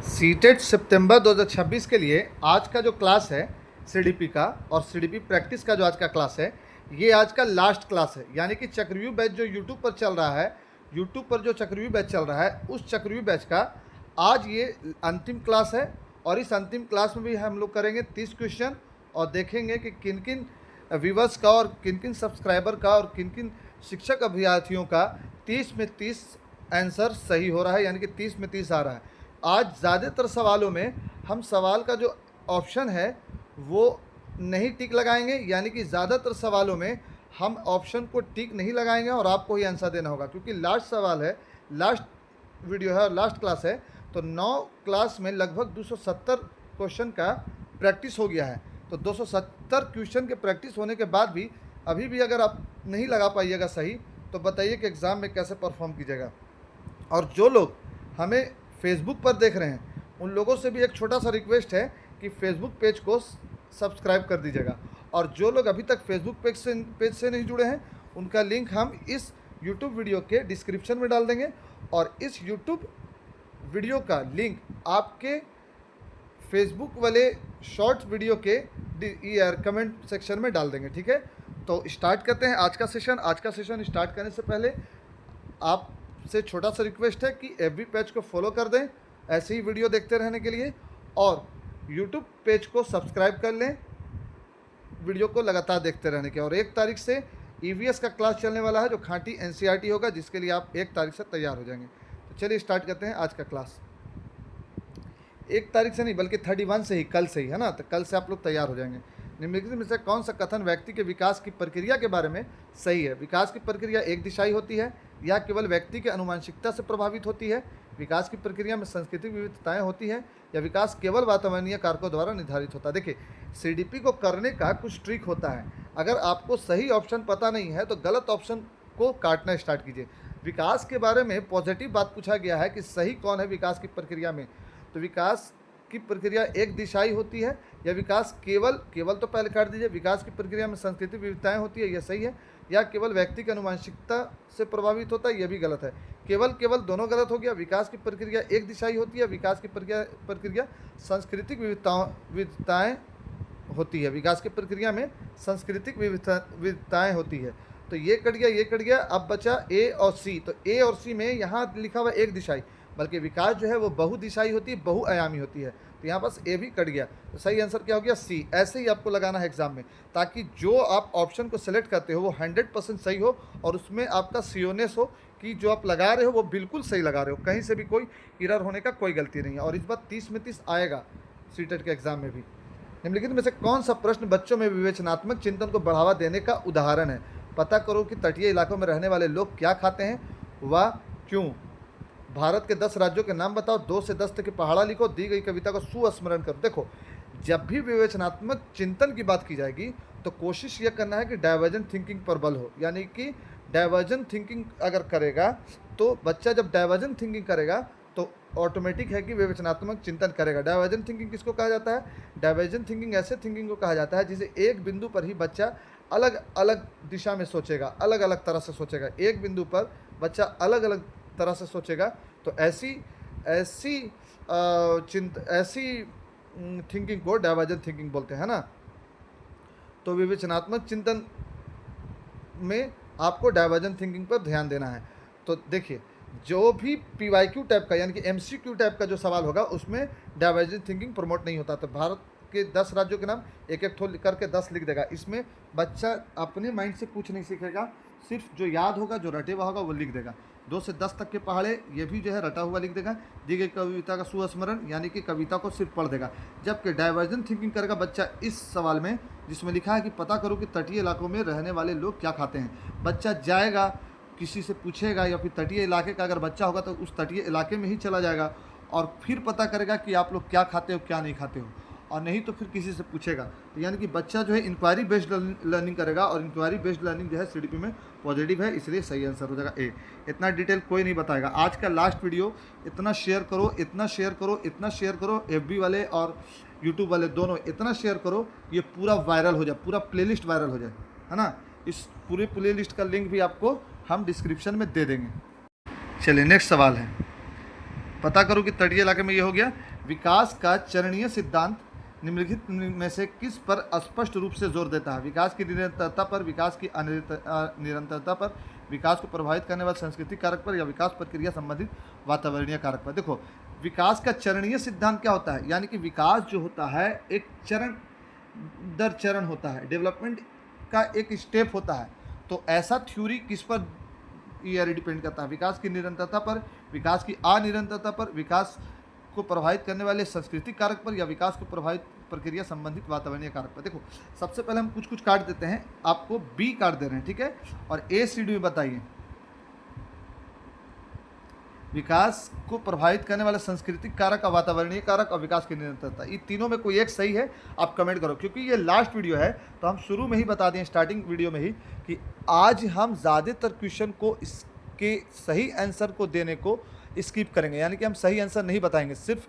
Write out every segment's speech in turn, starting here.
CTET सितंबर 2026 के लिए आज का जो क्लास है सीडीपी का और सीडीपी प्रैक्टिस का जो आज का क्लास है, ये आज का लास्ट क्लास है। यानी कि चक्रव्यूह बैच जो यूट्यूब पर चल रहा है, यूट्यूब पर जो चक्रव्यूह बैच चल रहा है, उस चक्रव्यूह बैच का आज ये अंतिम क्लास है। और इस अंतिम क्लास में भी हम लोग करेंगे 30 क्वेश्चन और देखेंगे कि किन किन व्यूवर्स का और किन किन सब्सक्राइबर का और किन किन शिक्षक अभ्यर्थियों का 30 में 30 आंसर सही हो रहा है, यानी कि 30 में 30 आ रहा है। आज ज़्यादातर सवालों में हम सवाल का जो ऑप्शन है वो नहीं टिक लगाएंगे, यानी कि ज़्यादातर सवालों में हम ऑप्शन को टिक नहीं लगाएंगे और आपको ही आंसर देना होगा, क्योंकि लास्ट सवाल है, लास्ट वीडियो है और लास्ट क्लास है। तो 9 क्लास में लगभग 270 क्वेश्चन का प्रैक्टिस हो गया है। तो 270 क्वेश्चन के प्रैक्टिस होने के बाद भी अभी भी अगर आप नहीं लगा पाइएगा सही, तो बताइए कि एग्ज़ाम में कैसे परफॉर्म कीजिएगा। और जो लोग हमें फेसबुक पर देख रहे हैं, उन लोगों से भी एक छोटा सा रिक्वेस्ट है कि फेसबुक पेज को सब्सक्राइब कर दीजिएगा। और जो लोग अभी तक फेसबुक पेज से नहीं जुड़े हैं, उनका लिंक हम इस यूट्यूब वीडियो के डिस्क्रिप्शन में डाल देंगे और इस यूट्यूब वीडियो का लिंक आपके फेसबुक वाले शॉर्ट वीडियो के कमेंट सेक्शन में डाल देंगे। ठीक है, तो स्टार्ट करते हैं आज का सेशन। आज का सेशन स्टार्ट करने से पहले आपसे छोटा सा रिक्वेस्ट है कि एफबी पेज को फॉलो कर दें ऐसे ही वीडियो देखते रहने के लिए, और यूट्यूब पेज को सब्सक्राइब कर लें वीडियो को लगातार देखते रहने के। और 1 तारीख से ईवीएस का क्लास चलने वाला है जो खांटी एनसीईआरटी होगा, जिसके लिए आप 1 तारीख से तैयार हो जाएंगे। तो चलिए स्टार्ट करते हैं आज का क्लास। 1 तारीख से नहीं बल्कि 31 से ही, कल से ही, है ना। तो कल से आप लोग तैयार हो जाएंगे। निम्नलिखित में से कौन सा कथन व्यक्ति के विकास की प्रक्रिया के बारे में सही है? विकास की प्रक्रिया एक दिशाई होती है या केवल व्यक्ति के अनुवांशिकता से प्रभावित होती है? विकास की प्रक्रिया में सांस्कृतिक विविधताएं होती है या विकास केवल वातावरणीय कारकों द्वारा निर्धारित होता है? देखिए, सीडीपी को करने का कुछ ट्रिक होता है। अगर आपको सही ऑप्शन पता नहीं है तो गलत ऑप्शन को काटना स्टार्ट कीजिए। विकास के बारे में पॉजिटिव बात पूछा गया है कि सही कौन है विकास की प्रक्रिया में। तो विकास की प्रक्रिया एक दिशाई होती है या विकास केवल तो पहले काट दीजिए। विकास की प्रक्रिया में सांस्कृतिक विविधताएं होती है, यह सही है। या केवल व्यक्ति की अनुवांशिकता से प्रभावित होता है, यह भी गलत है। केवल दोनों गलत हो गया। विकास की प्रक्रिया एक दिशाई होती है, विकास की प्रक्रिया सांस्कृतिक विविधताएं होती है। विकास की प्रक्रिया में सांस्कृतिक विविधताएं होती है। तो ये कट गया। अब बचा ए और सी। तो ए और सी में यहाँ लिखा हुआ एक दिशाई, बल्कि विकास जो है वो बहुदिशाई होती है, बहुआयामी होती है। तो यहाँ पास ए भी कट गया। तो सही आंसर क्या हो गया? सी। ऐसे ही आपको लगाना है एग्जाम में, ताकि जो आप ऑप्शन को सेलेक्ट करते हो वो 100% सही हो और उसमें आपका सीओनेस हो कि जो आप लगा रहे हो वो बिल्कुल सही लगा रहे हो, कहीं से भी कोई एरर होने का कोई गलती नहीं है। और इस बार 30 में 30 आएगा सीटेट के एग्जाम में भी। निम्नलिखित में से कौन सा प्रश्न बच्चों में विवेचनात्मक चिंतन को बढ़ावा देने का उदाहरण है? पता करो कि तटीय इलाकों में रहने वाले लोग क्या खाते हैं व क्यों। भारत के 10 राज्यों के नाम बताओ। 2 से 10 तक की पहाड़ा लिखो। दी गई कविता को सुस्मरण करो। देखो, जब भी विवेचनात्मक चिंतन की बात की जाएगी तो कोशिश यह करना है कि डाइवर्जेंट थिंकिंग पर बल हो। यानी कि डाइवर्जेंट थिंकिंग अगर करेगा तो बच्चा जब डाइवर्जेंट थिंकिंग करेगा तो ऑटोमेटिक है कि विवेचनात्मक चिंतन करेगा। डाइवर्जेंट थिंकिंग किसको कहा जाता है? डाइवर्जेंट थिंकिंग ऐसे थिंकिंग को कहा जाता है जिसे एक बिंदु पर ही बच्चा अलग अलग दिशा में सोचेगा, अलग अलग तरह से सोचेगा। एक बिंदु पर बच्चा अलग अलग तरह से सोचेगा। तो ऐसी थिंकिंग को डाइवर्जेंट थिंकिंग बोलते हैं ना। तो विवेचनात्मक चिंतन में आपको डाइवर्जेंट थिंकिंग पर ध्यान देना है। तो देखिए, जो भी पीवाईक्यू टाइप का यानी कि एमसीक्यू टाइप का जो सवाल होगा उसमें डाइवर्जेंट थिंकिंग प्रमोट नहीं होता। तो भारत के 10 राज्यों के नाम एक एक थोड़ा करके 10 लिख देगा। इसमें बच्चा अपने माइंड से कुछ नहीं सीखेगा, सिर्फ जो याद होगा, जो रटे हुआ होगा वो लिख देगा। 2 से 10 तक के पहाड़े, ये भी जो है रटा हुआ लिख देगा। दी गई कविता का सुस्मरण यानी कि कविता को सिर्फ पढ़ देगा। जबकि डाइवर्जेंट थिंकिंग करेगा बच्चा इस सवाल में जिसमें लिखा है कि पता करो कि तटीय इलाकों में रहने वाले लोग क्या खाते हैं। बच्चा जाएगा, किसी से पूछेगा, या फिर तटीय इलाके का अगर बच्चा होगा तो उस तटीय इलाके में ही चला जाएगा और फिर पता करेगा कि आप लोग क्या खाते हो क्या नहीं खाते हो, और नहीं तो फिर किसी से पूछेगा। तो यानी कि बच्चा जो है इंक्वायरी बेस्ड लर्निंग करेगा, और इंक्वायरी बेस्ड लर्निंग जो है सीडीपी में पॉजिटिव है, इसलिए सही आंसर हो जाएगा ए। इतना डिटेल कोई नहीं बताएगा। आज का लास्ट वीडियो इतना शेयर करो, इतना शेयर करो, इतना शेयर करो, एफबी वाले और यूट्यूब वाले दोनों इतना शेयर करो, ये पूरा वायरल हो जाए, पूरा प्लेलिस्ट वायरल हो जाए, है ना। इस पूरे प्लेलिस्ट का लिंक भी आपको हम डिस्क्रिप्शन में दे देंगे। चलिए नेक्स्ट सवाल है, पता करो कि तटीय इलाके में ये हो गया। विकास का चरणीय सिद्धांत निम्नलिखित में से किस पर स्पष्ट रूप से जोर देता है? विकास की निरंतरता पर, विकास की निरंतरता पर, विकास को प्रभावित करने वाले सांस्कृतिक कारक पर, या विकास प्रक्रिया संबंधित वातावरणीय कारक पर। देखो, विकास का चरणीय सिद्धांत क्या होता है? यानी कि विकास जो होता है एक चरण दर चरण होता है, डेवलपमेंट का एक स्टेप होता है। तो ऐसा थ्योरी किस पर ये डिपेंड करता है? विकास की निरंतरता पर, विकास की अनिरंतरता पर, विकास को प्रभावित करने वाले सांस्कृतिक कारक पर, या विकास को प्रभावित प्रक्रिया संबंधित वातावरणीय कारक पर। देखो, सबसे पहले हम कुछ कुछ काट देते हैं, आपको बी काट दे रहे हैं, ठीक है। और ए सी डी में बताइए, विकास को प्रभावित करने वाले सांस्कृतिक कारक, वातावरणीय कारक और विकास की निरंतरता, ये तीनों में कोई एक सही है, आप कमेंट करो। क्योंकि ये लास्ट वीडियो है तो हम शुरू में ही बता दें, स्टार्टिंग वीडियो में ही, कि आज हम ज़्यादातर क्वेश्चन को इसके सही आंसर को देने को स्किप करेंगे। यानी कि हम सही आंसर नहीं बताएंगे, सिर्फ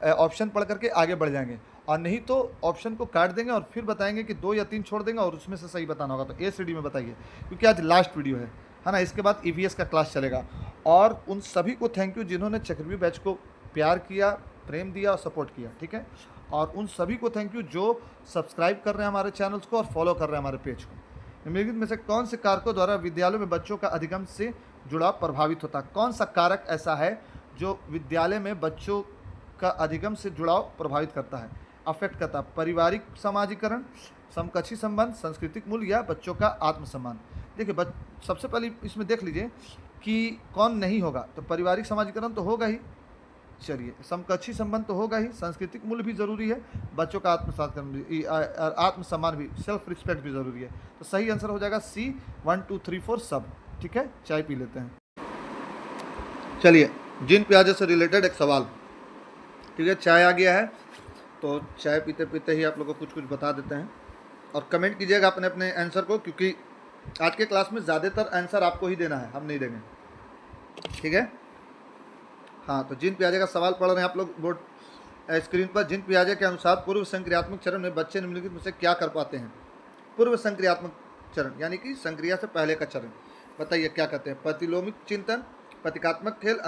ऑप्शन पढ़ करके आगे बढ़ जाएंगे, और नहीं तो ऑप्शन को काट देंगे और फिर बताएंगे कि 2 या 3 छोड़ देंगे और उसमें से सही बताना होगा। तो ए सी डी में बताइए, क्योंकि आज लास्ट वीडियो है ना। इसके बाद ईवीएस का क्लास चलेगा। और उन सभी को थैंक यू जिन्होंने चक्रव्यूह बैच को प्यार किया, प्रेम दिया और सपोर्ट किया, ठीक है। और उन सभी को थैंक यू जो सब्सक्राइब कर रहे हैं हमारे चैनल्स को और फॉलो कर रहे हैं हमारे पेज को। निम्नलिखित में से कौन से कारकों द्वारा विद्यालयों में बच्चों का अधिगम से जुड़ाव प्रभावित होता है? कौन सा कारक ऐसा है जो विद्यालय में बच्चों का अधिगम से जुड़ाव प्रभावित करता है, अफेक्ट करता है? पारिवारिक समाजीकरण, समकक्षी संबंध, सांस्कृतिक मूल्य, या बच्चों का आत्मसम्मान। देखिए, सबसे पहले इसमें देख लीजिए कि कौन नहीं होगा। तो पारिवारिक समाजीकरण तो होगा ही, चलिए, समकक्षी संबंध तो होगा ही, सांस्कृतिक मूल्य भी जरूरी है, बच्चों का आत्मसम्मान भी, सेल्फ रिस्पेक्ट भी जरूरी है। तो सही आंसर हो जाएगा सी, 1 2 3 4 सब, ठीक है। चाय पी लेते हैं। चलिए, जिन प्याजे से रिलेटेड एक सवाल, ठीक है। चाय आ गया है तो चाय पीते पीते ही आप लोगों को कुछ कुछ बता देते हैं, और कमेंट कीजिएगा अपने अपने आंसर को, क्योंकि आज के क्लास में ज़्यादातर आंसर आपको ही देना है, हम नहीं देंगे, ठीक है। हाँ, तो जिन पियाजे का सवाल पढ़ रहे हैं आप लोग बोर्ड स्क्रीन पर। जिन पियाजे के अनुसार पूर्व संक्रियात्मक चरण में बच्चे निम्नलिखित में से क्या कर पाते हैं? पूर्व संक्रियात्मक चरण यानी कि संक्रिया से पहले का चरण, बताइए क्या कहते हैं? प्रतिलोमिक चिंतन, प्रतीकात्मक खेल,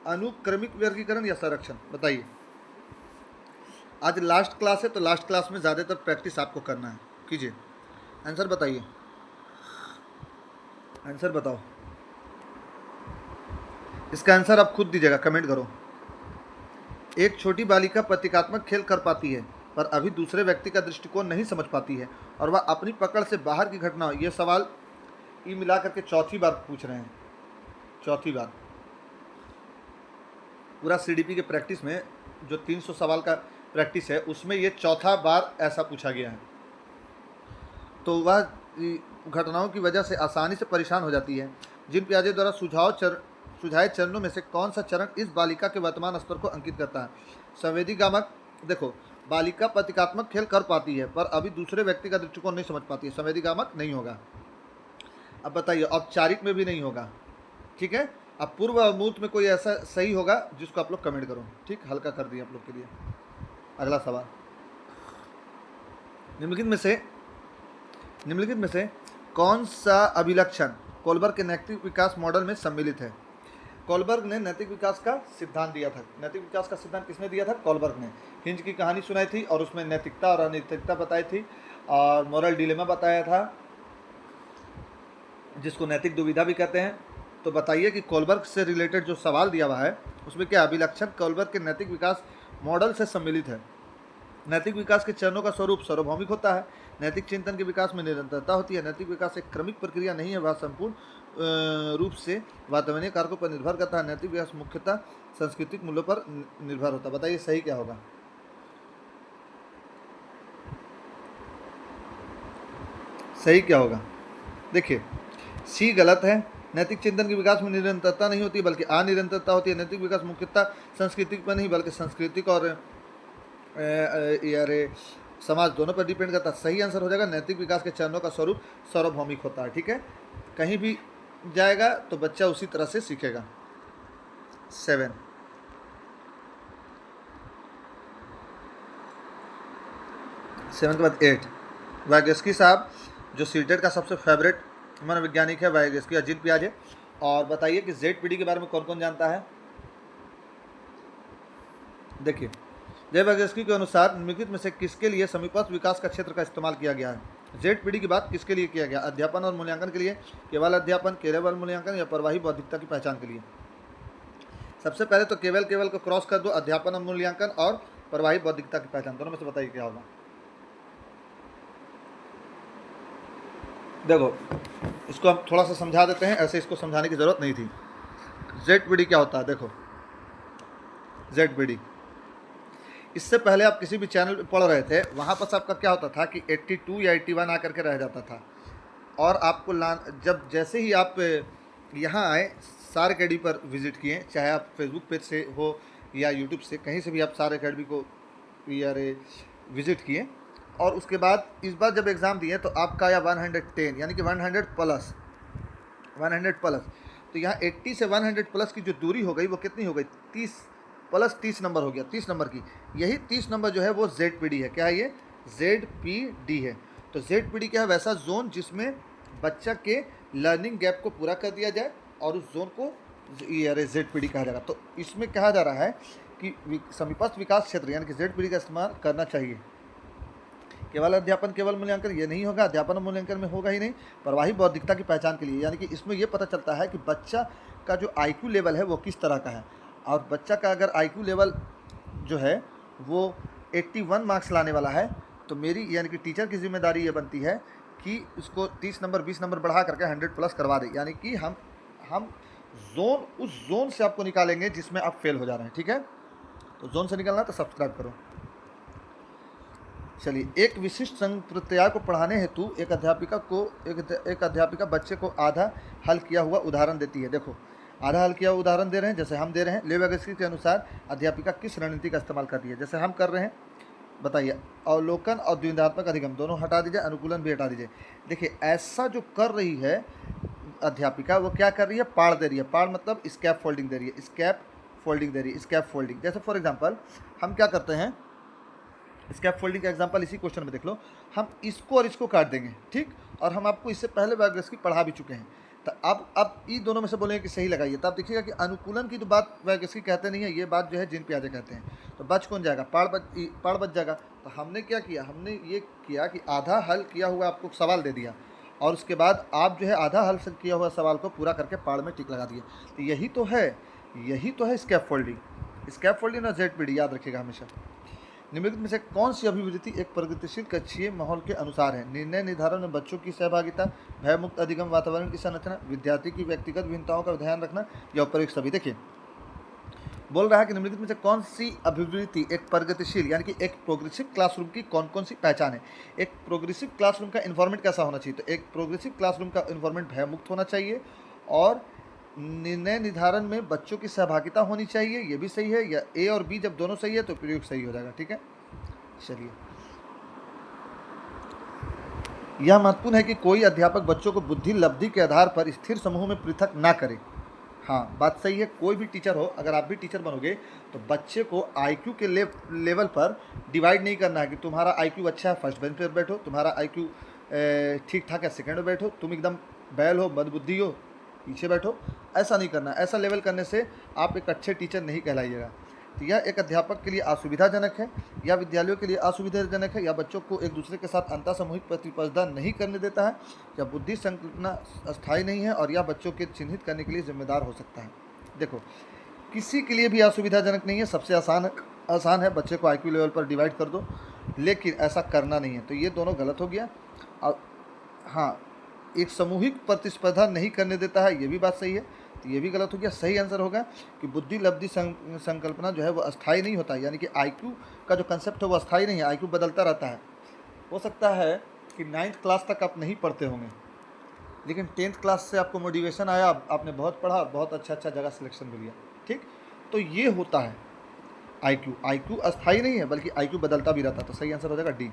अनुक्रमिक वर्गीकरण, या संरक्षण, बताइए। आज लास्ट क्लास है तो लास्ट क्लास में ज़्यादातर प्रैक्टिस आपको करना है, कीजिए। आंसर बताइए, आंसर बताओ। इसका आंसर आप खुद दीजिएगा, कमेंट करो। एक छोटी बालिका प्रतीकात्मक खेल कर पाती है पर अभी दूसरे व्यक्ति का दृष्टिकोण नहीं समझ पाती है और वह अपनी पकड़ से बाहर की घटना। ये सवाल ई मिला करके चौथी बार पूछ रहे हैं, चौथी बार। पूरा सीडीपी के प्रैक्टिस में जो 300 सवाल का प्रैक्टिस है उसमें ये चौथा बार ऐसा पूछा गया है। तो वह घटनाओं की वजह से आसानी से परेशान हो जाती है। जिन पियाजे द्वारा सुझाए चरणों में से कौन सा चरण इस बालिका के वर्तमान स्तर को अंकित करता है? संवेदीगामक। देखो, बालिका प्रतीकात्मक खेल कर पाती है पर अभी दूसरे व्यक्ति का दृष्टिकोण नहीं समझ पाती है, संवेदीगामक नहीं होगा। अब बताइए, औपचारिक में भी नहीं होगा, ठीक है। अब पूर्व अमूर्त में कोई ऐसा सही होगा जिसको आप लोग कमेंट करो, ठीक। हल्का कर दिया आप लोग के लिए। अगला सवाल, निम्नलिखित में से कौन सा अभिलक्षण कोलबर्ग के नैतिक विकास मॉडल में सम्मिलित है? कोलबर्ग ने नैतिक विकास का सिद्धांत दिया था। नैतिक विकास का सिद्धांत किसने दिया था? कोलबर्ग ने। हिंज की कहानी सुनाई थी और उसमें नैतिकता और अनैतिकता बताई थी और मोरल डिलेमा बताया था, जिसको नैतिक दुविधा भी कहते हैं। तो बताइए कि कोलबर्ग से रिलेटेड जो सवाल दिया हुआ है उसमें क्या अभिलक्षण कोलबर्ग के नैतिक विकास मॉडल से सम्मिलित है? नैतिक विकास के चरणों का स्वरूप सार्वभौमिक होता है। नैतिक चिंतन के विकास में निरंतरता होती है। नैतिक विकास एक क्रमिक प्रक्रिया नहीं है, वह संपूर्ण रूप से वातावरणीय कारकों पर निर्भर करता है। नैतिक विकास मुख्यतः सांस्कृतिक मूल्यों पर निर्भर होता है। बताइए सही क्या होगा? सही क्या होगा? देखिए, सी गलत है। नैतिक चिंतन के विकास में निरंतरता नहीं होती बल्कि अनिरंतरता होती है। नैतिक विकास मुख्यतः सांस्कृतिक पर नहीं बल्कि सांस्कृतिक और समाज दोनों पर डिपेंड करता है। सही आंसर हो जाएगा नैतिक विकास के चरणों का स्वरूप सार्वभौमिक होता है, ठीक है। कहीं भी जाएगा तो बच्चा उसी तरह से सीखेगा। 7 के बाद 8 वाइगस्की साहब जो सीटेट का सबसे फेवरेट मनोवैज्ञानिक है, वाइगस्की, अजित पियाजे। और बताइए कि जेड पीढ़ी के बारे में कौन कौन जानता है? देखिए, जय वागेस्की के अनुसार निम्नलिखित में से किसके लिए समीपस्थ विकास का क्षेत्र का इस्तेमाल किया गया है। जेड की बात किसके लिए किया गया? अध्यापन और मूल्यांकन के लिए, केवल अध्यापन, केवल मूल्यांकन या प्रवाही बौद्धिकता की पहचान के लिए? सबसे पहले तो केवल को क्रॉस कर दो, अध्यापन और मूल्यांकन और प्रवाही बौद्धिकता की पहचान, दोनों में से बताइए क्या होगा। देखो, इसको हम थोड़ा सा समझा देते हैं, ऐसे इसको समझाने की जरूरत नहीं थी। जेड क्या होता है? देखो, जेड इससे पहले आप किसी भी चैनल पे पढ़ रहे थे, वहाँ पर आपका क्या होता था कि 82 या 81 आकर के रह जाता था, और आपको जब जैसे ही आप यहाँ आए, सार अकेडमी पर विजिट किए, चाहे आप फेसबुक पेज से हो या यूट्यूब से, कहीं से भी आप सार अकेडमी को विजिट किए, और उसके बाद इस बार जब एग्ज़ाम दिए तो आपका आया 110, यानी कि 100 प्लस। तो यहाँ 80 से 100 प्लस की जो दूरी हो गई वो कितनी हो गई? 30 प्लस 30 नंबर हो गया, 30 नंबर की। यही 30 नंबर जो है वो जेड है। क्या है ये? जेड है। तो जेड क्या है? वैसा जोन जिसमें बच्चा के लर्निंग गैप को पूरा कर दिया जाए, और उस जोन को जेड कहा जाएगा। तो इसमें कहा जा रहा है कि समीपस्थ विकास क्षेत्र यानी कि जेड का इस्तेमाल करना चाहिए। केवल अध्यापन, केवल मूल्यांकन ये नहीं होगा, अध्यापन और मूल्यांकन में होगा ही नहीं। प्रवाही बौद्धिकता की पहचान के लिए, यानी कि इसमें यह पता चलता है कि बच्चा का जो IQ लेवल है वो किस तरह का है, और बच्चा का अगर IQ लेवल जो है वो 81 मार्क्स लाने वाला है, तो मेरी यानी कि टीचर की जिम्मेदारी ये बनती है कि उसको 30 नंबर 20 नंबर बढ़ा करके 100 प्लस करवा दे। यानी कि हम उस जोन से आपको निकालेंगे जिसमें आप फेल हो जा रहे हैं। ठीक है, तो जोन से निकलना तो सब्सक्राइब करो। चलिए, एक विशिष्ट संप्रत्याय को पढ़ाने हेतु एक अध्यापिका बच्चे को आधा हल किया हुआ उदाहरण देती है। देखो, आधा हल किया हुआ उदाहरण दे रहे हैं, जैसे हम दे रहे हैं। लेवेगस्की के अनुसार अध्यापिका किस रणनीति का इस्तेमाल कर रही है? जैसे हम कर रहे हैं, बताइए। अवलोकन और द्विंदात्मक अधिगम दोनों हटा दीजिए, अनुकूलन भी हटा दीजिए। देखिए, ऐसा जो कर रही है अध्यापिका, वो क्या कर रही है? पाड़ दे रही है। पाड़ मतलब स्कैप फोल्डिंग दे रही है, स्कैप फोल्डिंग दे रही है, स्कैप फोल्डिंग। जैसे फॉर एग्जाम्पल हम क्या करते हैं, स्कैप फोल्डिंग का एग्जांपल इसी क्वेश्चन में देख लो। हम इसको और इसको काट देंगे, ठीक, और हम आपको इससे पहले वागेस्की पढ़ा भी चुके हैं। तो अब इन दोनों में से बोलेंगे कि सही लगाइए, तो आप देखिएगा कि अनुकूलन की तो बात वागेस्की कहते नहीं है, ये बात जो है जिन पियाजे कहते हैं। तो बच कौन जाएगा? पाड़ बच जाएगा। तो हमने क्या किया? हमने ये किया कि आधा हल किया हुआ आपको सवाल दे दिया, और उसके बाद आप जो है आधा हल से किया हुआ सवाल को पूरा करके पाड़ में टिक लगा दिए। तो यही तो है स्कैप फोल्डिंग और जेड याद रखिएगा हमेशा। निम्नलिखित में से कौन सी अभिवृत्ति एक प्रगतिशील कक्षीय माहौल के अनुसार है? निर्णय निर्धारण में बच्चों की सहभागिता, भयमुक्त अधिगम वातावरण की संरचना, विद्यार्थी की व्यक्तिगत भिन्नताओं का ध्यान रखना, या उपयुक्त सभी। देखिए, बोल रहा है कि निम्नलिखित में से कौन सी अभिवृत्ति एक प्रगतिशील यानी कि एक प्रोग्रेसिव क्लासरूम की कौन कौन सी पहचान है? एक प्रोग्रेसिव क्लासरूम का इन्वायरमेंट कैसा होना चाहिए? तो एक प्रोग्रेसिव क्लासरूम का इन्वायरमेंट भयमुक्त होना चाहिए, और निर्णय निर्धारण में बच्चों की सहभागिता होनी चाहिए, ये भी सही है। या A और B जब दोनों सही है तो प्रयोग सही हो जाएगा। ठीक है, चलिए। यह महत्वपूर्ण है कि कोई अध्यापक बच्चों को बुद्धि लब्धि के आधार पर स्थिर समूह में पृथक ना करे। हाँ, बात सही है। कोई भी टीचर हो, अगर आप भी टीचर बनोगे तो बच्चे को IQ के लेवल पर डिवाइड नहीं करना है कि तुम्हारा IQ अच्छा है फर्स्ट बेंच पर बैठो, तुम्हारा IQ ठीक ठाक है सेकंड में बैठो, तुम एकदम बैल हो, मंदबुद्धि हो, पीछे बैठो। ऐसा नहीं करना। ऐसा लेवल करने से आप एक अच्छे टीचर नहीं कहलाइएगा। तो यह एक अध्यापक के लिए असुविधाजनक है, या विद्यालयों के लिए असुविधाजनक है, या बच्चों को एक दूसरे के साथ अंतर सामूहिक प्रतिस्पर्धा नहीं करने देता है, या बुद्धि संकल्पना अस्थायी नहीं है, और या बच्चों के चिन्हित करने के लिए जिम्मेदार हो सकता है। देखो, किसी के लिए भी असुविधाजनक नहीं है, सबसे आसान है बच्चे को IQ लेवल पर डिवाइड कर दो, लेकिन ऐसा करना नहीं है। तो ये दोनों गलत हो गया। और हाँ, एक सामूहिक प्रतिस्पर्धा नहीं करने देता है, ये भी बात सही है, तो ये भी गलत हो गया। सही आंसर होगा कि बुद्धि लब्धि संकल्पना जो है वो अस्थायी नहीं होता, यानी कि IQ का जो कंसेप्ट है वो अस्थायी नहीं है, IQ बदलता रहता है। हो सकता है कि 9th क्लास तक आप नहीं पढ़ते होंगे, लेकिन 10th क्लास से आपको मोटिवेशन आया, आपने बहुत पढ़ा, बहुत अच्छा जगह सिलेक्शन मिल गया। ठीक, तो ये होता है IQ अस्थायी नहीं है, बल्कि IQ बदलता भी रहता है। तो सही आंसर हो जाएगा D।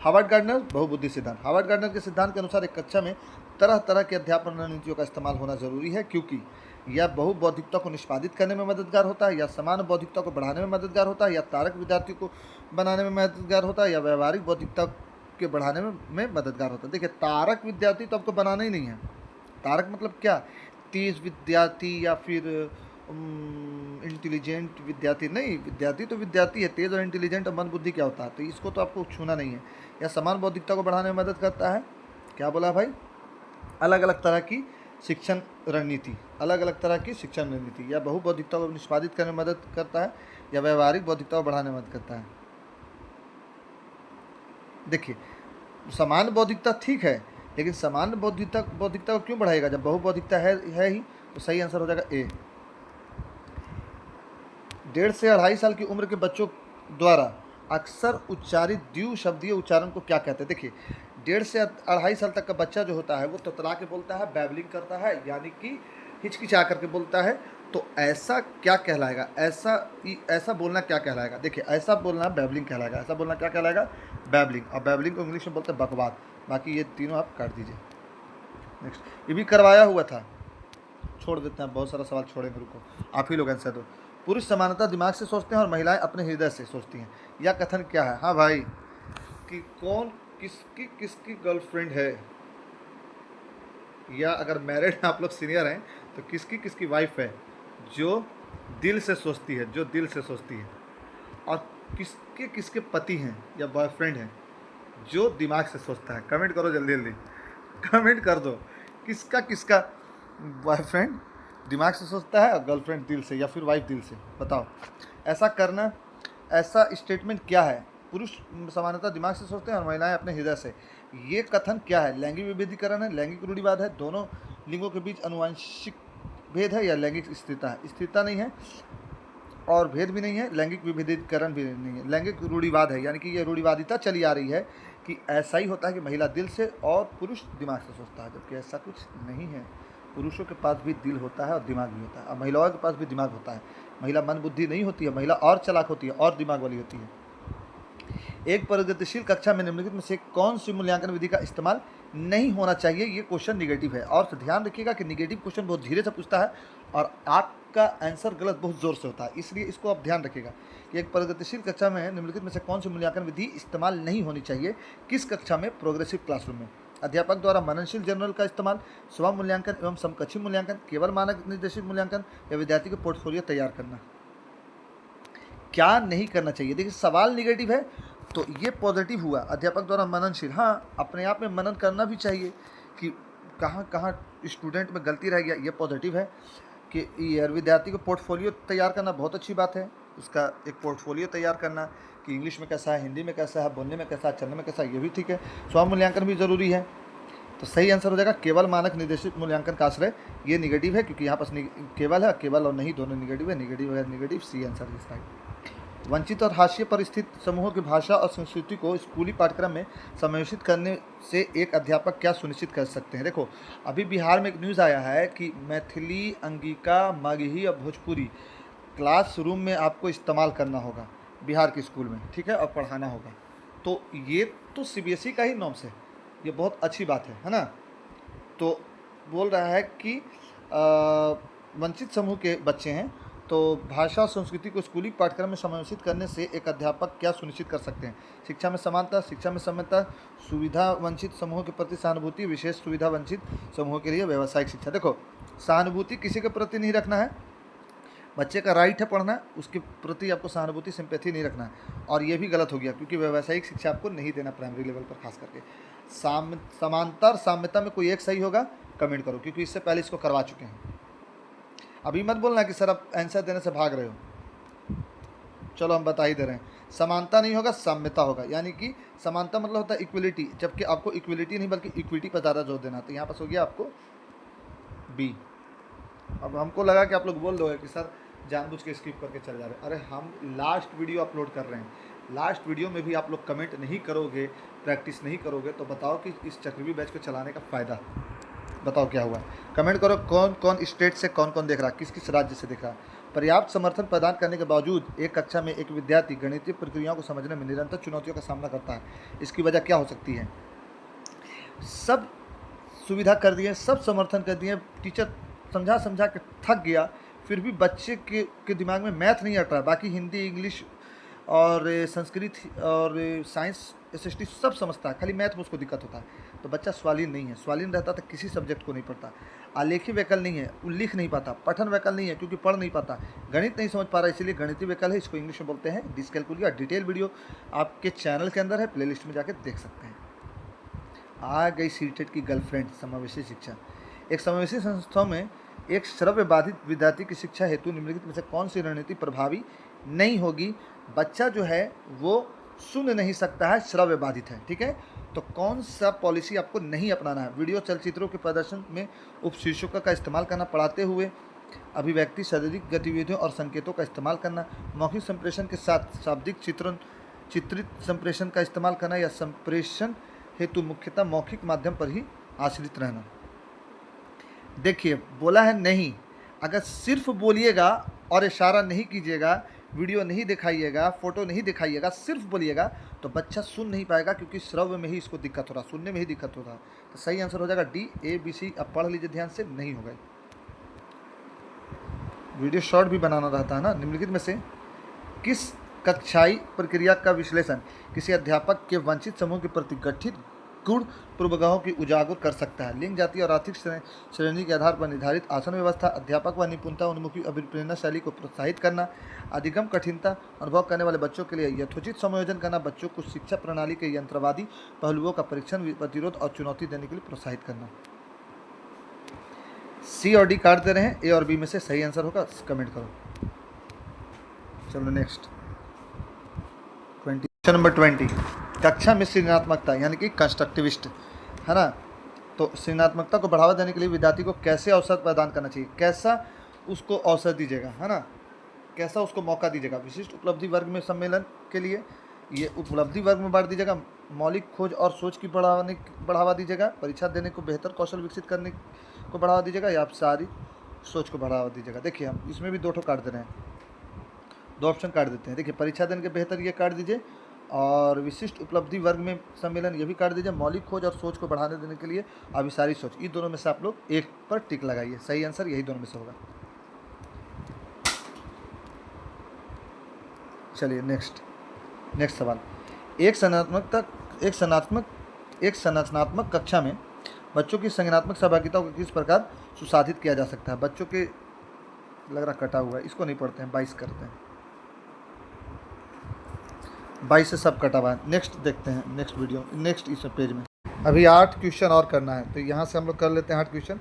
हार्वर्ड गार्डनर बहुबुद्धि सिद्धांत। हार्वर्ड गार्डनर के सिद्धांत के अनुसार एक कक्षा में तरह तरह के अध्यापन रणनीतियों का इस्तेमाल होना जरूरी है, क्योंकि यह बहुबौद्धिकता को निष्पादित करने में मददगार होता है, या समान बौद्धिकता को बढ़ाने में मददगार होता है, या तारक विद्यार्थी को बनाने में मददगार होता है, या व्यवहारिक बौद्धिकता के बढ़ाने में मददगार होता है। देखिए, तारक विद्यार्थी तो आपको बनाना ही नहीं है। तारक मतलब क्या? तेज विद्यार्थी, या फिर इंटेलिजेंट विद्यार्थी नहीं, विद्यार्थी तो विद्यार्थी है, तेज़ और इंटेलिजेंट और मंद बुद्धि क्या होता है, तो इसको तो आपको छूना नहीं है। या समान बौद्धिकता को बढ़ाने में मदद करता है, क्या बोला भाई, अलग अलग तरह की शिक्षण रणनीति, अलग अलग तरह की शिक्षण रणनीति। या बहुबौद्धिकता को निष्पादित करने में मदद करता है, या व्यवहारिक बौद्धिकता को बढ़ाने में मदद करता है। देखिए, समान बौद्धिकता ठीक है, लेकिन समान बौद्धिकता बौद्धिकता को क्यों बढ़ाएगा जब बहुबौद्धिकता है ही, तो सही आंसर हो जाएगा ए। 1.5 से 2.5 साल की उम्र के बच्चों द्वारा अक्सर उच्चारित द्विशब्दीय उच्चारण को क्या कहते हैं। देखिए, 1.5 से 2.5 साल तक का बच्चा जो होता है वो ततरा के बोलता है, बैबलिंग करता है, यानी कि हिचकिचा करके बोलता है। तो ऐसा क्या कहलाएगा, ऐसा बोलना क्या कहलाएगा। देखिए, ऐसा बोलना बैबलिंग कहलाएगा, ऐसा बोलना क्या कहलाएगा, बैबलिंग। और बैबलिंग को इंग्लिश में बोलते हैं बकवाद। बाकी ये तीनों आप काट दीजिए। नेक्स्ट, ये भी करवाया हुआ था, छोड़ देते हैं, बहुत सारा सवाल छोड़ेंगे, रुको आप ही लोग आंसर दो। पुरुष समानता दिमाग से सोचते हैं और महिलाएं अपने हृदय से सोचती हैं, यह कथन क्या है। हाँ भाई, कि कौन किसकी किसकी गर्लफ्रेंड है, या अगर मैरिड आप लोग सीनियर हैं तो किसकी किसकी वाइफ है जो दिल से सोचती है, जो दिल से सोचती है। और किसके किसके पति हैं या बॉयफ्रेंड हैं जो दिमाग से सोचता है। कमेंट करो जल्दी जल्दी, कमेंट कर दो, किसका किसका बॉयफ्रेंड दिमाग से सोचता है और गर्लफ्रेंड दिल से, या फिर वाइफ दिल से, बताओ। ऐसा करना, ऐसा स्टेटमेंट क्या है, पुरुष समानता दिमाग से सोचते हैं और महिलाएं अपने हृदय से, ये कथन क्या है। लैंगिक विभेदीकरण है, लैंगिक रूढ़िवाद है, दोनों लिंगों के बीच अनुवांशिक भेद है, या लैंगिक स्थिरता है। स्थिरता नहीं है और भेद भी नहीं है, लैंगिक विभेदीकरण भी नहीं है, लैंगिक रूढ़िवाद है, यानी कि ये रूढ़िवादिता चली आ रही है कि ऐसा ही होता है कि महिला दिल से और पुरुष दिमाग से सोचता है, जबकि ऐसा कुछ नहीं है। पुरुषों के पास भी दिल होता है और दिमाग भी होता है, और महिलाओं के पास भी दिमाग होता है। महिला मन बुद्धि नहीं होती है, महिला और चालाक होती है और दिमाग वाली होती है। एक प्रगतिशील कक्षा में निम्नलिखित में से कौन सी मूल्यांकन विधि का इस्तेमाल नहीं होना चाहिए। ये क्वेश्चन निगेटिव है, और ध्यान रखिएगा कि निगेटिव क्वेश्चन बहुत धीरे से पूछता है और आपका आंसर गलत बहुत ज़ोर से होता है, इसलिए इसको आप ध्यान रखिएगा कि एक प्रगतिशील कक्षा में निम्नलिखित में से कौन सी मूल्यांकन विधि इस्तेमाल नहीं होनी चाहिए। किस कक्षा में, प्रोग्रेसिव क्लासरूम में। अध्यापक द्वारा मननशील जर्नल का इस्तेमाल, स्व मूल्यांकन एवं समकक्षी मूल्यांकन, केवल मानक निर्देशित मूल्यांकन, या विद्यार्थी को पोर्टफोलियो तैयार करना। क्या नहीं करना चाहिए। देखिए, सवाल निगेटिव है तो ये पॉजिटिव हुआ, अध्यापक द्वारा मननशील। हाँ, अपने आप में मनन करना भी चाहिए कि कहाँ कहाँ स्टूडेंट में गलती रह गया, ये पॉजिटिव है। कि यार विद्यार्थी को पोर्टफोलियो तैयार करना बहुत अच्छी बात है, उसका एक पोर्टफोलियो तैयार करना कि इंग्लिश में कैसा है, हिंदी में कैसा है, बोलने में कैसा है, चलने में कैसा है, ये भी ठीक है। स्व मूल्यांकन भी ज़रूरी है, तो सही आंसर हो जाएगा केवल मानक निर्देशित मूल्यांकन का आश्रय। ये निगेटिव है क्योंकि यहाँ पास केवल है, केवल और नहीं दोनों निगेटिव है, निगेटिव है निगेटिव, सी आंसर इस राइट। वंचित और हाशिए पर स्थित समूहों की भाषा और संस्कृति को स्कूली पाठ्यक्रम में समावेशित करने से एक अध्यापक क्या सुनिश्चित कर सकते हैं। देखो, अभी बिहार में एक न्यूज़ आया है कि मैथिली, अंगिका, मगही और भोजपुरी क्लासरूम में आपको इस्तेमाल करना होगा बिहार के स्कूल में, ठीक है, और पढ़ाना होगा। तो ये तो सीबीएसई का ही नॉर्म्स है, ये बहुत अच्छी बात है ना। तो बोल रहा है कि वंचित समूह के बच्चे हैं, तो भाषा और संस्कृति को स्कूली पाठ्यक्रम में समावेशित करने से एक अध्यापक क्या सुनिश्चित कर सकते हैं। शिक्षा में समानता, शिक्षा में समता, सुविधा वंचित समूहों के प्रति सहानुभूति, विशेष सुविधा वंचित समूहों के लिए व्यावसायिक शिक्षा। देखो, सहानुभूति किसी के प्रति नहीं रखना है, बच्चे का राइट है पढ़ना, उसके प्रति आपको सहानुभूति, सिंपैथी नहीं रखना है। और ये भी गलत हो गया क्योंकि व्यावसायिक शिक्षा आपको नहीं देना प्राइमरी लेवल पर खास करके। समानता और साम्यता में कोई एक सही होगा, कमेंट करो, क्योंकि इससे पहले इसको करवा चुके हैं। अभी मत बोलना कि सर आप आंसर देने से भाग रहे हो, चलो हम बता ही दे रहे हैं। समानता नहीं होगा, साम्यता होगा, यानी कि समानता मतलब होता है इक्वलिटी, जबकि आपको इक्वलिटी नहीं बल्कि इक्विटी पर ज़्यादा जोर देना। तो यहाँ पास हो गया आपको बी। अब हमको लगा कि आप लोग बोल दोगे कि सर जानबूझ के स्किप करके चले जा रहे हैं। अरे हम लास्ट वीडियो अपलोड कर रहे हैं, लास्ट वीडियो में भी आप लोग कमेंट नहीं करोगे, प्रैक्टिस नहीं करोगे, तो बताओ कि इस चक्रव्यूह बैच को चलाने का फ़ायदा बताओ क्या हुआ। कमेंट करो कौन कौन स्टेट से कौन कौन देख रहा है, किस किस राज्य से देख रहा है। पर्याप्त समर्थन प्रदान करने के बावजूद एक कक्षा में एक विद्यार्थी गणितीय प्रक्रियाओं को समझने में निरंतर चुनौतियों का सामना करता है, इसकी वजह क्या हो सकती है। सब सुविधा कर दिए, सब समर्थन कर दिए, टीचर समझा के थक गया, फिर भी बच्चे के दिमाग में मैथ नहीं हट रहा है। बाकी हिंदी, इंग्लिश और संस्कृत और साइंस एसएसटी सब समझता है, खाली मैथ में उसको दिक्कत होता है। तो बच्चा स्वालीन नहीं है, स्वालीन रहता तो किसी सब्जेक्ट को नहीं पढ़ता। आलेखी वैकल नहीं है, वो लिख नहीं पाता। पठन वैकल नहीं है क्योंकि पढ़ नहीं पाता। गणित नहीं समझ पा रहा, इसीलिए गणितीय वैकल है, इसको इंग्लिश में बोलते हैं डिस्कैलकुलिया। डिटेल वीडियो आपके चैनल के अंदर है, प्लेलिस्ट में जाकर देख सकते हैं। आ गई सीटेट की गर्लफ्रेंड समावेशी शिक्षा। एक समावेशी संस्थाओं में एक श्रव्य बाधित विद्यार्थी की शिक्षा हेतु निम्नलिखित में से कौन सी रणनीति प्रभावी नहीं होगी? बच्चा जो है वो सुन नहीं सकता है, श्रव्य बाधित है, ठीक है। तो कौन सा पॉलिसी आपको नहीं अपनाना है? वीडियो चलचित्रों के प्रदर्शन में उपशीर्षकों का इस्तेमाल करना, पढ़ाते हुए अभिव्यक्ति, शारीरिक गतिविधियों और संकेतों का इस्तेमाल करना, मौखिक संप्रेषण के साथ शाब्दिक चित्रित संप्रेषण का इस्तेमाल करना, या संप्रेषण हेतु मुख्यतः मौखिक माध्यम पर ही आश्रित रहना। देखिए, बोला है नहीं। अगर सिर्फ बोलिएगा और इशारा नहीं कीजिएगा, वीडियो नहीं दिखाइएगा, फोटो नहीं दिखाइएगा, सिर्फ बोलिएगा, तो बच्चा सुन नहीं पाएगा, क्योंकि श्रव्य में ही इसको दिक्कत हो रहा, सुनने में ही दिक्कत हो रहा। तो सही आंसर हो जाएगा डी, ए, बी, सी। अब पढ़ लीजिए ध्यान से, नहीं होगा। वीडियो शॉर्ट भी बनाना रहता है ना। निम्नलिखित में से किस कक्षाई प्रक्रिया का विश्लेषण किसी अध्यापक के वंचित समूह के प्रति गठित गुण पूर्वाग्रहों की उजागर कर सकता है? लिंग, जाति और आर्थिक श्रेणी के आधार पर निर्धारित आसन व्यवस्था, अध्यापक व निपुणता उन्मुखी अभिप्रेरणा शैली को प्रोत्साहित करना, अधिगम कठिनता अनुभव करने वाले बच्चों के लिए यथोचित समायोजन करना, बच्चों को शिक्षा प्रणाली के यंत्रवादी पहलुओं का परीक्षण, प्रतिरोध और चुनौती देने के लिए प्रोत्साहित करना। सी और डी काट दे रहे हैं, ए और बी में से सही आंसर होगा, कमेंट करो। चलो नेक्स्ट, क्वेश्चन नंबर 20। कक्षा में सृजनात्मकता यानी कि कंस्ट्रक्टिविस्ट, है ना। तो सृजनात्मकता को बढ़ावा देने के लिए विद्यार्थी को कैसे अवसर प्रदान करना चाहिए? कैसा उसको अवसर दीजिएगा, है ना, कैसा उसको मौका दीजिएगा? विशिष्ट उपलब्धि वर्ग में सम्मेलन के लिए ये उपलब्धि वर्ग में बांट दीजिएगा, मौलिक खोज और सोच की बढ़ावा दीजिएगा, परीक्षा देने को बेहतर कौशल विकसित करने को बढ़ावा दीजिएगा, या आप सारी सोच को बढ़ावा दीजिएगा? देखिए, हम इसमें भी दो ठो काट दे रहे हैं, दो ऑप्शन काट देते हैं। देखिए, परीक्षा देने के बेहतर ये काट दीजिए, और विशिष्ट उपलब्धि वर्ग में सम्मेलन ये भी काट दीजिए। मौलिक खोज और सोच को बढ़ाने देने के लिए अभिसारी सोच, इन दोनों में से आप लोग एक पर टिक लगाइए। सही आंसर यही दोनों में से होगा। चलिए नेक्स्ट सवाल। एक संरचनात्मक कक्षा में बच्चों की संज्ञानात्मक सहभागिता को किस प्रकार सुसाधित किया जा सकता है? बच्चों के, लग रहा कटा हुआ है, इसको नहीं पढ़ते हैं, 22 करते हैं, 22 से सब कटा हुआ है। नेक्स्ट देखते हैं, नेक्स्ट वीडियो, नेक्स्ट इस पेज में अभी 8 क्वेश्चन और करना है, तो यहाँ से हम लोग कर लेते हैं 8 क्वेश्चन।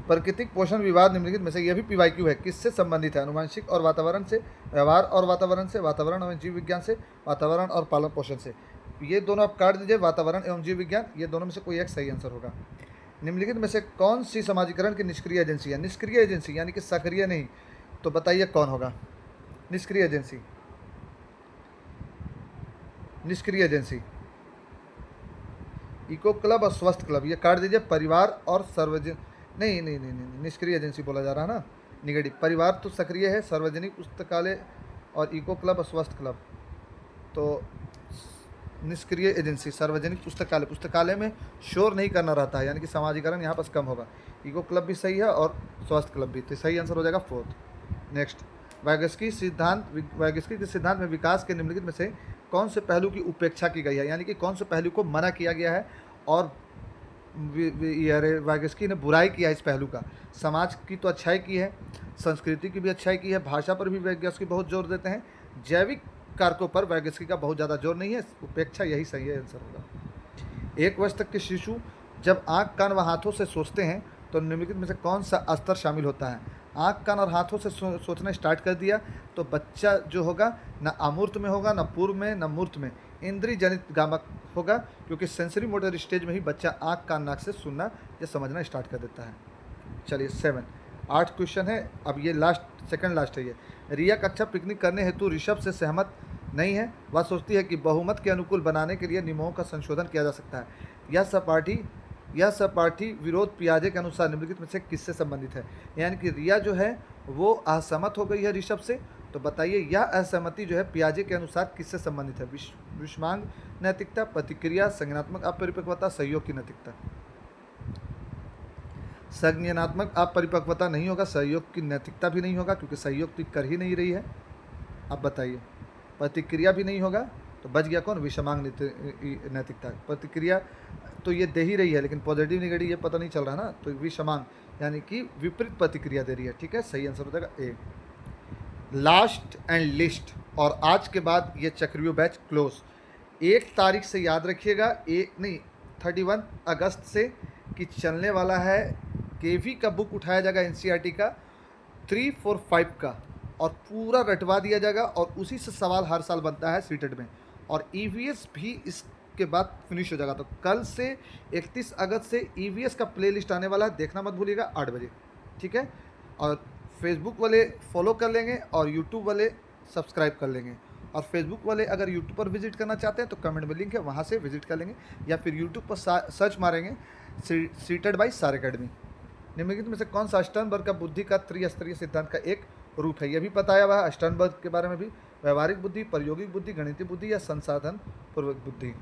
प्राकृतिक पोषण विवाद निम्नलिखित में से, यह भी PYQ है, किससे संबंधित है? अनुवांशिक और वातावरण से, व्यवहार और वातावरण से, वातावरण एवं जीव विज्ञान से, वातावरण और पालन पोषण से। ये दोनों आप काट दीजिए, वातावरण एवं जीव विज्ञान, ये दोनों में से कोई एक सही आंसर होगा। निम्नलिखित में से कौन सी समाजीकरण की निष्क्रिय एजेंसी है? निष्क्रिय एजेंसी यानी कि सक्रिय नहीं, तो बताइए कौन होगा निष्क्रिय एजेंसी? निष्क्रिय एजेंसी, इको क्लब और स्वस्थ क्लब, ये काट दीजिए। परिवार और सार्वजनिक, नहीं, निष्क्रिय एजेंसी बोला जा रहा है ना, निगेटिव। परिवार तो सक्रिय है, सार्वजनिक पुस्तकालय और इको क्लब और स्वस्थ क्लब तो निष्क्रिय एजेंसी। सार्वजनिक पुस्तकालय में शोर नहीं करना रहता है, यानी कि समाजीकरण यहाँ पर कम होगा। इको क्लब भी सही है और स्वस्थ क्लब भी, तो सही आंसर हो जाएगा 4th। नेक्स्ट, वाइगस्की के सिद्धांत में विकास के निम्नलिखित में से कौन से पहलू की उपेक्षा की गई है? यानी कि कौन से पहलू को मना किया गया है और वाइगस्की ने बुराई किया है इस पहलू का? समाज की तो अच्छाई की है, संस्कृति की भी अच्छाई की है, भाषा पर भी वाइगस्की बहुत जोर देते हैं, जैविक कारकों पर वाइगस्की का बहुत ज़्यादा जोर नहीं है, उपेक्षा यही सही आंसर होगा। 1 वर्ष तक के शिशु जब आँख, कान व हाथों से सोचते हैं तो निम्नलिखित में से कौन सा स्तर शामिल होता है? आँख, कान और हाथों से सोचना स्टार्ट कर दिया तो बच्चा जो होगा ना अमूर्त में होगा, ना पूर्व में, ना मूर्त में, इंद्रिय जनित गामक होगा, क्योंकि सेंसरी मोटर स्टेज में ही बच्चा आँख, कान, नाक से सुनना या समझना स्टार्ट कर देता है। चलिए 7, 8 क्वेश्चन है, अब ये सेकंड लास्ट है ये। रिया कक्षा पिकनिक करने हेतु ऋषभ से सहमत नहीं है, वह सोचती है कि बहुमत के अनुकूल बनाने के लिए नियमों का संशोधन किया जा सकता है। यह सहपाठी विरोध पियाजे के अनुसार निम्नलिखित में से किससे संबंधित है? यानी कि रिया जो है वो असहमत हो गई है ऋषभ से, तो बताइए यह असहमति जो है पियाजे के अनुसार किससे संबंधित है? विषमांग नैतिकता, प्रतिक्रिया, संज्ञानात्मक अपरिपक्वता, सहयोग की नैतिकता। संज्ञानात्मक अपरिपक्वता नहीं होगा, सहयोग की नैतिकता भी नहीं होगा, क्योंकि सहयोग तो कर ही नहीं रही है। अब बताइए प्रतिक्रिया भी नहीं होगा तो बच गया कौन, विषमांग नैतिकता। प्रतिक्रिया तो ये दे ही रही है लेकिन पॉजिटिव नेगेटिव ये पता नहीं चल रहा ना, तो विषमांग यानी कि विपरीत प्रतिक्रिया दे रही है। ठीक है, सही आंसर हो जाएगा ए। लास्ट एंड लिस्ट, और आज के बाद ये चक्रव्यूह बैच क्लोज। 1 तारीख से याद रखिएगा, 31 अगस्त से कि चलने वाला है केवी का बुक उठाया जाएगा एनसीईआरटी का 3, 4, 5 का, और पूरा रटवा दिया जाएगा और उसी से सवाल हर साल बनता है सीटेट में, और ईवीएस भी इसके बाद फिनिश हो जाएगा। तो कल से 31 अगस्त से ईवीएस का प्लेलिस्ट आने वाला है, देखना मत भूलिएगा 8 बजे। ठीक है, और फेसबुक वाले फॉलो कर लेंगे और यूट्यूब वाले सब्सक्राइब कर लेंगे। और फेसबुक वाले अगर यूट्यूब पर विजिट करना चाहते हैं तो कमेंट में लिंक है, वहाँ से विजिट कर लेंगे, या फिर यूट्यूब पर सर्च मारेंगे सीटेड बाय सार अकेडमी। निम्नलिखित में से कौन सा स्टर्नबर्ग का बुद्धि का त्रिस्तरीय सिद्धांत का एक रूप है? यह भी बताया हुआ है स्टर्नबर्ग के बारे में भी। व्यवहारिक बुद्धि, प्रायोगिक बुद्धि, गणितीय बुद्धि या संसाधन पूर्वक बुद्धि।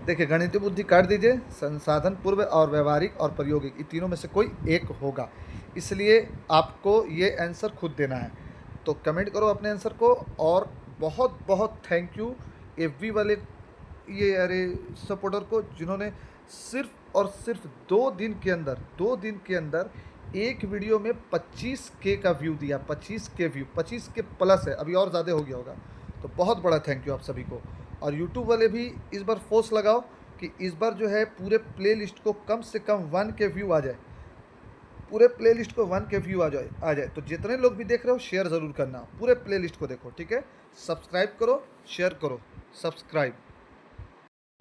देखिए, गणितीय बुद्धि काट दीजिए, संसाधन पूर्व और व्यवहारिक और प्रायोगिक, इन तीनों में से कोई एक होगा, इसलिए आपको ये आंसर खुद देना है। तो कमेंट करो अपने आंसर को, और बहुत बहुत थैंक यू एफबी वाले ये अरे सपोर्टर को, जिन्होंने सिर्फ और सिर्फ 2 दिन के अंदर एक वीडियो में 25K का व्यू दिया। 25K व्यू, 25K प्लस है, अभी और ज़्यादा हो गया होगा। तो बहुत बड़ा थैंक यू आप सभी को। और यूट्यूब वाले भी इस बार फोर्स लगाओ कि इस बार जो है पूरे प्लेलिस्ट को कम से कम 1K व्यू आ जाए, पूरे प्लेलिस्ट को 1K व्यू आ जाए। तो जितने लोग भी देख रहे हो शेयर ज़रूर करना, पूरे प्लेलिस्ट को देखो। ठीक है, सब्सक्राइब करो, शेयर करो, सब्सक्राइब।